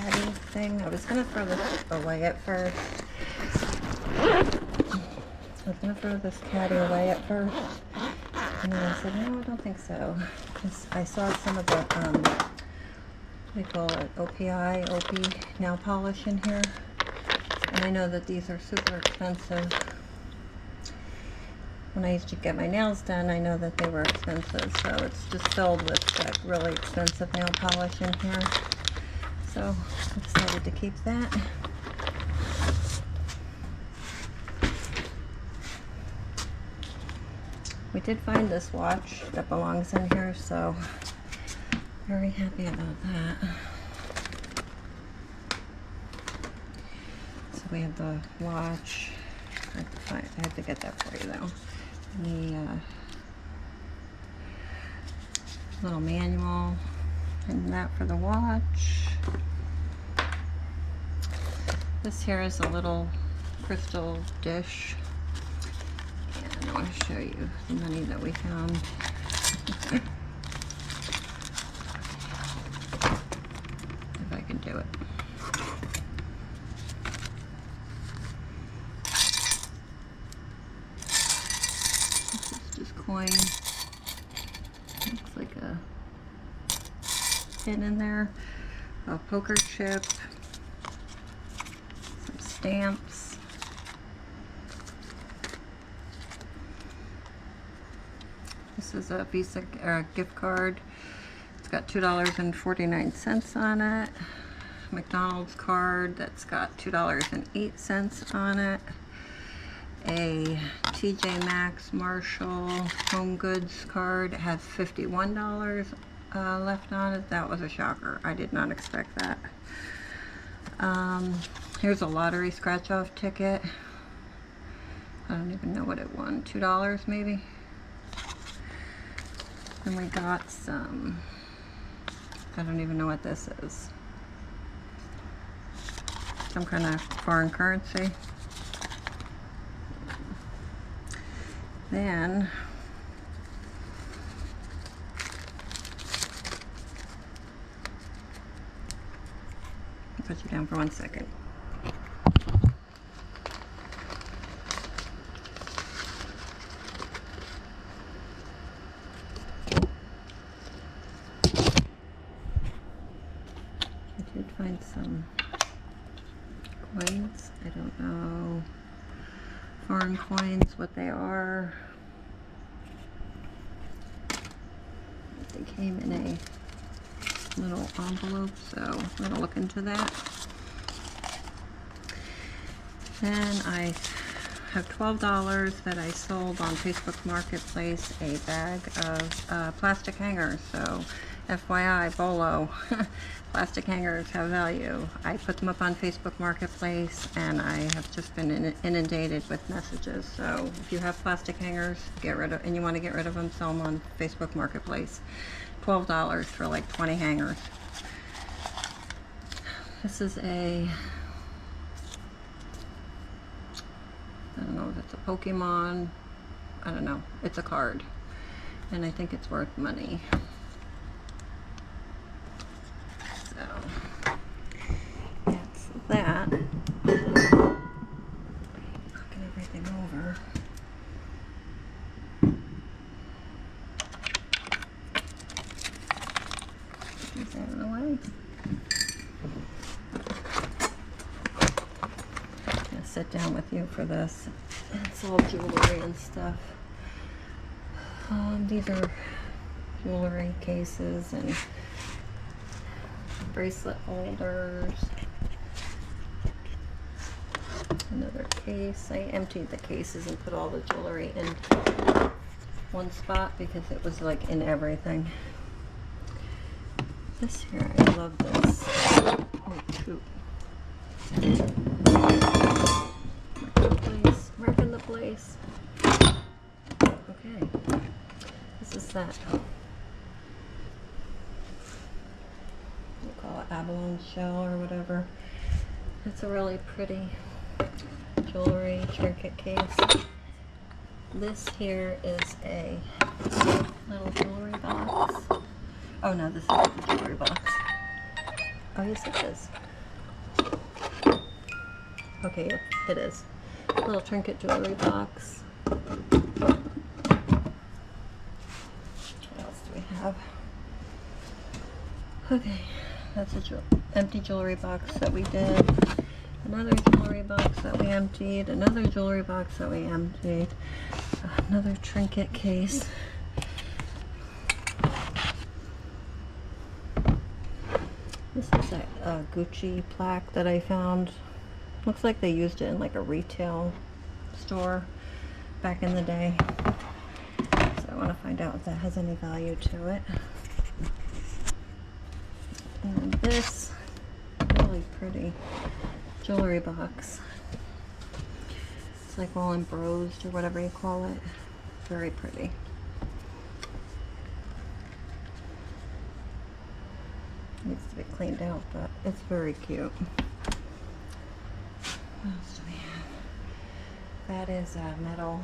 caddy thing. I was gonna throw this away at first. I was gonna throw this caddy away at first, and then I said, no, I don't think so. 'Cause I saw some of the, what do they call it, OP nail polish in here. And I know that these are super expensive. When I used to get my nails done, I know that they were expensive, so it's just filled with that really expensive nail polish in here. So I decided to keep that. We did find this watch that belongs in here, so very happy about that. So we have the watch. I have to get that for you though. The little manual and that for the watch. This here is a little crystal dish, and I want to show you the money that we found. If I can do it. Coin. Looks like a pin in there, a poker chip, some stamps, this is a Visa gift card. It's got $2.49 on it. McDonald's card that's got $2.08 on it. A TJ Maxx Marshall Home Goods card. It has $51 left on it. That was a shocker. I did not expect that. Here's a lottery scratch-off ticket. I don't even know what it won. $2 maybe? And we got some, I don't even know what this is. Some kind of foreign currency. Then I'll put you down for 1 second. I did find some coins. I don't know. Foreign coins, what they are. They came in a little envelope, so I'm going to look into that. Then I have $12 that I sold on Facebook Marketplace, a bag of plastic hangers. So FYI, Bolo, plastic hangers have value. I put them up on Facebook Marketplace, and I have just been inundated with messages. So if you have plastic hangers, and you want to get rid of them, sell them on Facebook Marketplace. $12 for like 20 hangers. This is a, I don't know if it's a Pokemon, I don't know, it's a card, and I think it's worth money. So that's that. Knocking everything over. Get these out of the way. Sit down with you for this. It's all jewelry and stuff. These are jewelry cases and bracelet holders. Another case. I emptied the cases and put all the jewelry in one spot because it was like in everything. This here, I love this. Oh shoot. Marking the place. Okay. This is that. We'll call it abalone shell or whatever. It's a really pretty jewelry trinket case. This here is a little jewelry box. Oh no, this isn't the jewelry box. Oh yes it is. Okay, it is. Little trinket jewelry box. What else do we have? Okay, that's a empty jewelry box that we did. Another jewelry box that we emptied. Another jewelry box that we emptied. Another trinket case. This is a Gucci plaque that I found. Looks like they used it in like a retail store back in the day. So I want to find out if that has any value to it. And this really pretty jewelry box. It's like all embossed or whatever you call it. Very pretty. Needs to be cleaned out, but it's very cute. What else do we have? That is a metal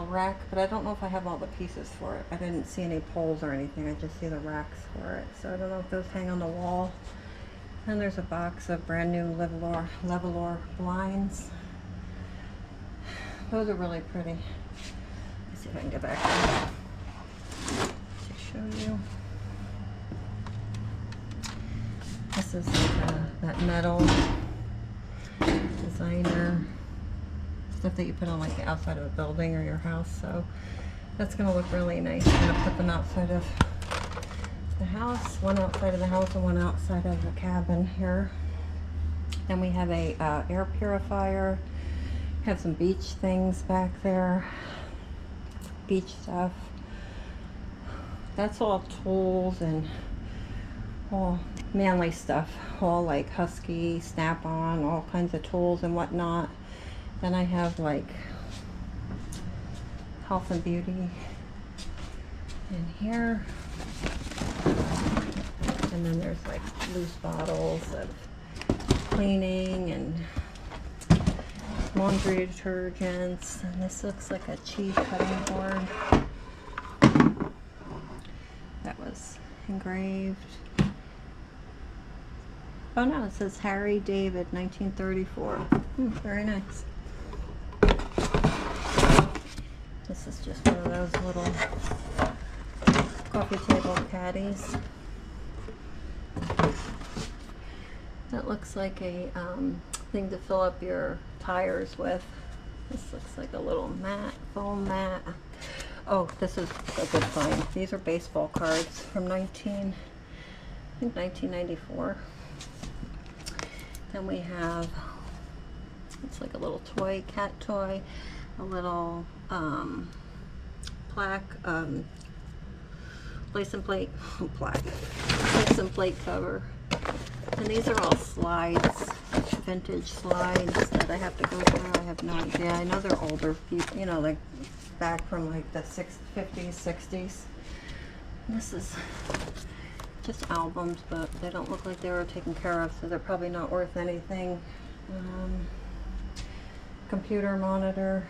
rack, but I don't know if I have all the pieces for it. I didn't see any poles or anything. I just see the racks for it. So I don't know if those hang on the wall. And there's a box of brand new Levolor blinds. Those are really pretty. Let's see if I can get back there to show you. This is like that metal designer stuff that you put on like the outside of a building or your house. So that's going to look really nice. I'm going to put them outside of the house, one outside of the house and one outside of the cabin here. Then we have a air purifier. Have some beach things back there, beach stuff. That's all tools and all manly stuff, all like Husky, Snap-on, all kinds of tools and whatnot. Then I have like health and beauty in here. And then there's like loose bottles of cleaning and laundry detergents. And this looks like a cheese cutting board that was engraved. Oh no, it says Harry David 1934. Very nice. This is just one of those little coffee table caddies. That looks like a thing to fill up your tires with. This looks like a little mat, foam mat. Oh, this is a good find. These are baseball cards from 1994. Then we have, it's like a little toy, cat toy, a little plaque, license plate, license plate cover. And these are all slides, vintage slides that I have to go through. I have no idea. I know they're older people, you know, like back from like the 50s, 60s. This is just albums, but they don't look like they were taken care of, so they're probably not worth anything. Computer monitor.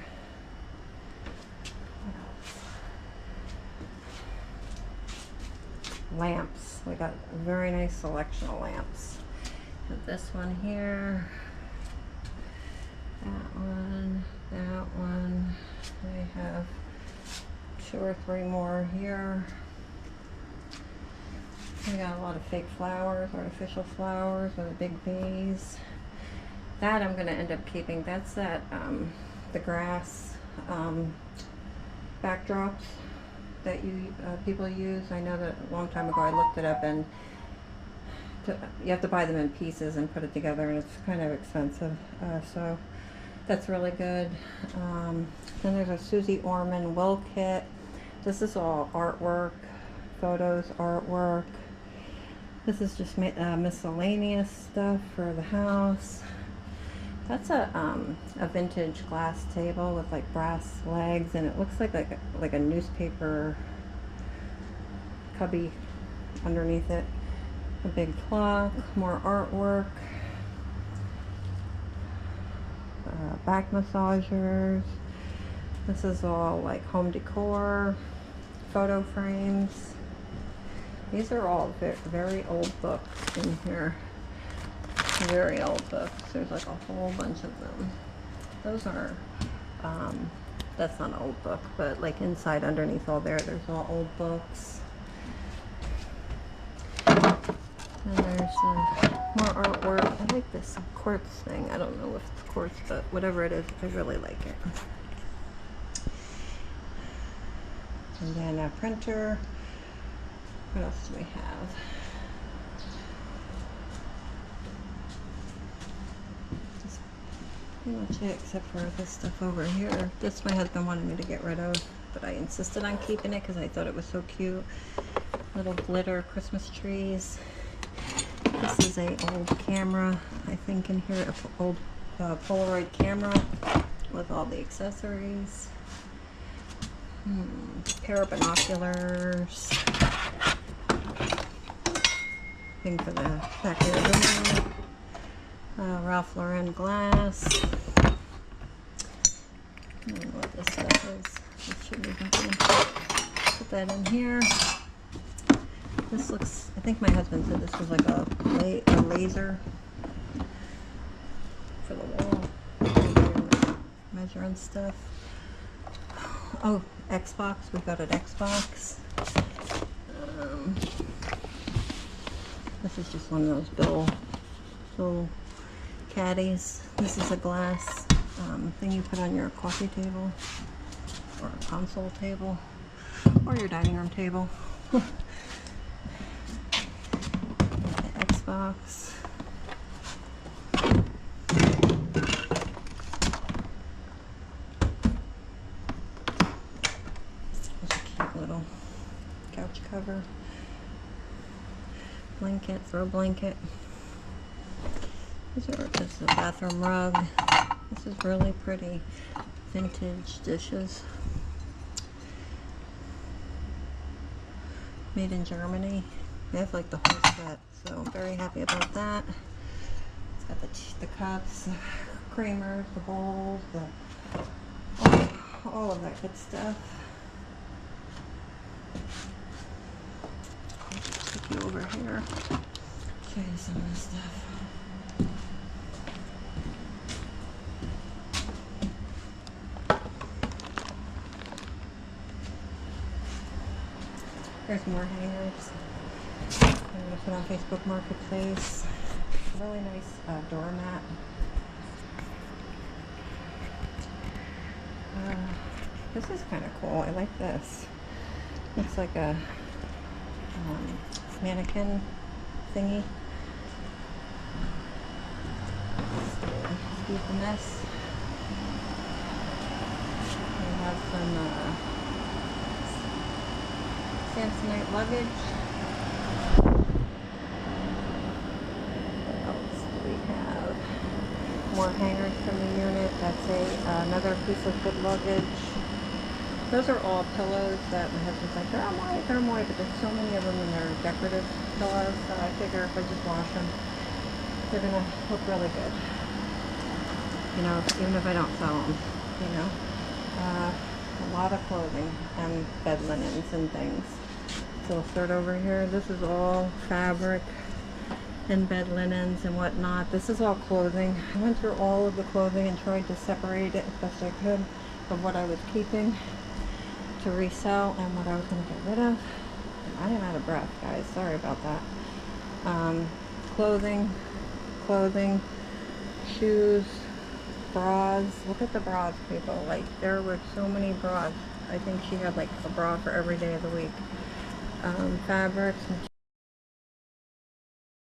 Lamps. We got a very nice selection of lamps. Have this one here. That one. That one. We have 2 or 3 more here. We got a lot of fake flowers, artificial flowers with a big vase. That I'm going to end up keeping. That's that the grass backdrops that people use. I know that a long time ago I looked it up, and you have to buy them in pieces and put it together, and it's kind of expensive. So that's really good. Then there's a Susie Orman will kit. This is all artwork, photos, artwork. This is just miscellaneous stuff for the house. That's a vintage glass table with like brass legs, and it looks like a newspaper cubby underneath it. A big clock, more artwork, back massagers. This is all like home decor, photo frames. These are all very old books in here. very old books. There's like a whole bunch of them. Those are, that's not an old book, but like inside underneath all there's all old books. And there's more artwork. I like this quartz thing. I don't know if it's quartz, but whatever it is, I really like it. And then a printer. What else do we have? That's pretty much it, except for this stuff over here. This my husband wanted me to get rid of, but I insisted on keeping it because I thought it was so cute. Little glitter Christmas trees. This is a old camera, I think in here, an old Polaroid camera with all the accessories. Pair of binoculars. Thing for the back of the room. Ralph Lauren glass. I don't know what this stuff is. It should be something. Put that in here. This looks, I think my husband said this was like a laser for the wall. Measuring stuff. Oh, Xbox. We got an Xbox. This is just one of those Bill caddies. This is a glass thing you put on your coffee table or a console table or your dining room table. Xbox. There's a cute little couch cover. Blanket, throw blanket. This is a bathroom rug. This is really pretty. Vintage dishes. Made in Germany. They have like the whole set, so I'm very happy about that. It's got the cups, the creamers, the bowls, all of that good stuff. Take you over here. Show you some of this stuff. There's more hangers. I'm going to put on Facebook Marketplace. Really nice doormat. This is kind of cool. I like this. Looks like a mannequin thingy. Excuse the mess. We have some Samsonite luggage. What else do we have? More hangers from the unit. That's another piece of good luggage. Those are all pillows that my husband's like, they're on white, but there's so many of them and they're decorative pillows, so I figure if I just wash them, they're gonna look really good. You know, even if I don't sell them, you know. A lot of clothing and bed linens and things. So we'll start over here. This is all fabric and bed linens and whatnot. This is all clothing. I went through all of the clothing and tried to separate it as best I could of what I was keeping to resell and what I was going to get rid of. I am out of breath, guys. Sorry about that. Clothing, shoes, bras. Look at the bras, people. Like, there were so many bras. I think she had like a bra for every day of the week. Fabrics.